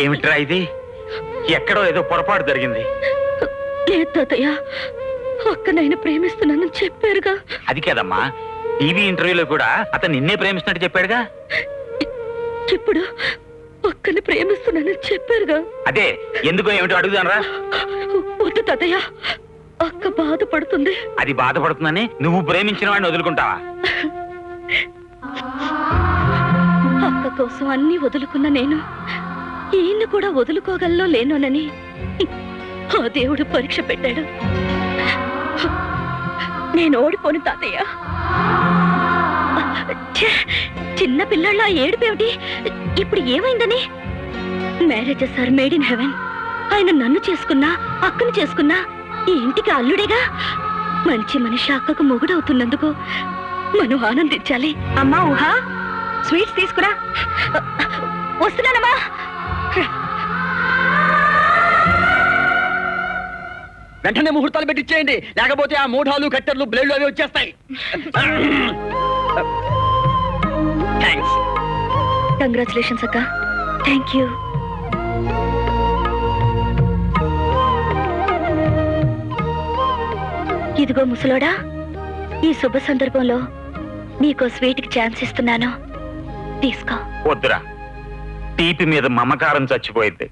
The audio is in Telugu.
ఏమిట్రా ఇది? ఎక్కడో ఏదో పొరపాటు జరిగింది. లేదు తాతయ్య, అక్కనైనా ప్రేమిస్తున్నానని చెప్పారుగా. అది కాదమ్మా, టీవీ ఇంటర్వ్యూలో కూడా అతను నిన్నే ప్రేమిస్తున్నట్టు చెప్పాడుగా. ఇప్పుడు అక్కని ప్రేమిస్తున్నానని చెప్పారుగా. అదే ఎందుకో ఏమిటో అడుగుదానరా. వద్దు తాతయ్య, అక్క బాధపడుతుంది. అది బాధపడుతుందని నువ్వు ప్రేమించిన వాడిని వదులుకుంటావా? అక్క కోసం అన్ని వదులుకున్న నేను ఈయన్ని కూడా వదులుకోగలలో లేనోనని ఆ దేవుడు పరీక్ష పెట్టాడు. నేను ఓడిపోను తాతయ్య. చిన్న పిల్లళ్ళ ఏడుపేమిటి? ఇప్పుడు ఏమైందని? Marriages are made in heaven. ఆయన నన్ను చేసుకున్నా, అక్కను చేసుకున్నా ఈ ఇంటికి అల్లుడేగా. మంచి మనిషి అక్కకు మొగుడవుతున్నందుకు మనం ఆనందించాలి. అమ్మా ఊహా, స్వీట్స్ తీసుకురా. వస్తున్నానమ్మా. వెంటనే ముహూర్తాలు పెట్టిచ్చేయండి, లేకపోతే ఆ మూఢాలు కట్టెర్లు బ్లేడ్లు అవి వచ్చేస్తాయి. థ్యాంక్స్. కంగ్రాచులేషన్స్ అక్క. Thank you. ఇదిగో ముసలోడా, ఈ శుభ సందర్భంలో నీకో స్వీట్కి ఛాన్స్ ఇస్తున్నాను, తీసుకో. వద్దురా, తీపి మీద మమకారం చచ్చిపోయింది.